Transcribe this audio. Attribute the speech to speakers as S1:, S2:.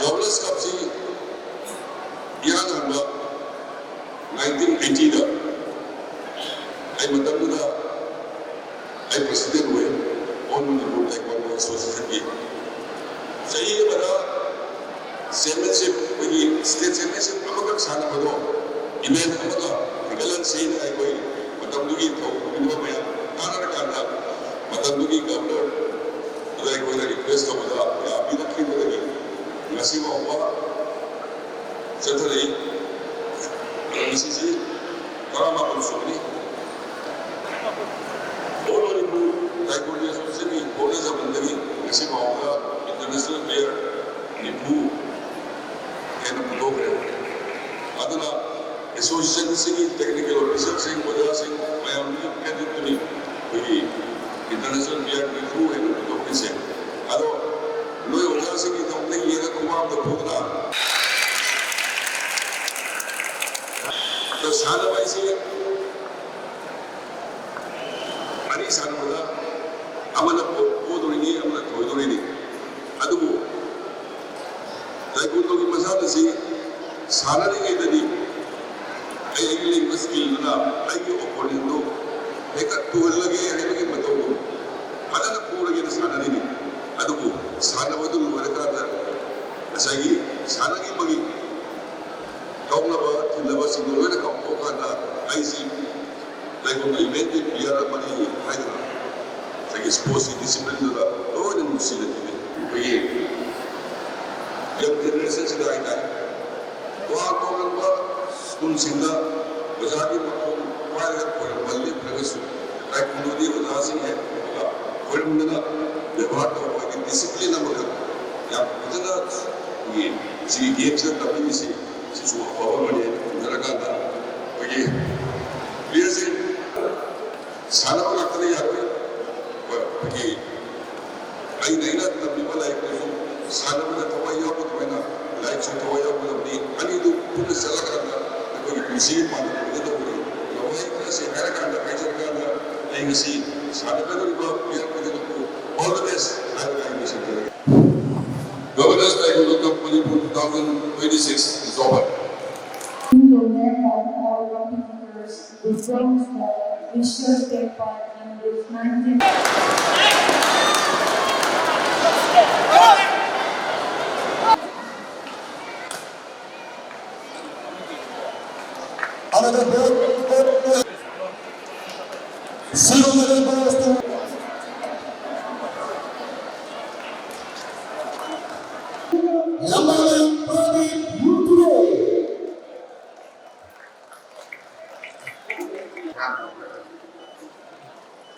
S1: Jobless Cup si Iran hamba 1980 da ay matamda ay president huए on Manipur Taekwondo Association की सही बड़ा championship वही state championship Amgar साना बदो event अमगा निकलन सही ना कोई matamdugi तो इनको मैं ताना रखना matamdugi governor उधर कोई ना request तो बता या अभी तक की बदली nasi bawa setelah sisi kerana konsumsi orang itu taekwondo association ini boleh zaman lagi nasi bawa international player nipu kena program adana association sini technical officer sini boleh sini mayam ni kena tu ni bagi international player nipu kena program sini ado लोग उधर से कि तुमने ये ना कुमार तो भूखना तो साल वैसे मनी साल वाला अमला पोदुरी अमला थोड़ी अदुबो ताइक्वांडो की मसाला से साल नहीं गई थी आई अगले मस्किल ना आई के ओपोनेंट तो एक टूल लगे है कि बताओ अदर पूरा के साल नहीं अदुबो साना वदु वरकादा असगी साना की मगी कौनबा तिलबा सिंगलोने कौको खाना आईसी ताइक्वांडो इवेंट के प्लेयर मनी हाइदरा सगी स्पोर्ट्स डिसिप्लिन दा लोने मुसिलती है ये जब जनरेशन से आइता है वहां कौनबा स्कूल सिंगा बजारी मको वाले कोई बल्ले प्रवेश ताइक्वांडो दी वजह से है कोई मुंडा व्यवहार तो कोई डिसिप्लिन ना मगर या उतना ये सी गेम्स का कभी से जो पावर बने उधर का था तो ये प्लेयर से साला को लगता नहीं यार ये आई नहीं ना तब भी बोला एक तो साला में तो वही हो तो मैं ना लाइक से तो वही हो तो नहीं अभी तो पूरे साला करना कोई किसी मान लो तो वही से मेरा काम कैसे करना नहीं किसी साला का तो प्लेयर को तो all the best. Governors Taekwondo Cup Manipur 2026 is over.
S2: We will therefore all competitors with bronze medal which will take part in this 19th.
S3: Another gold silver medal goes to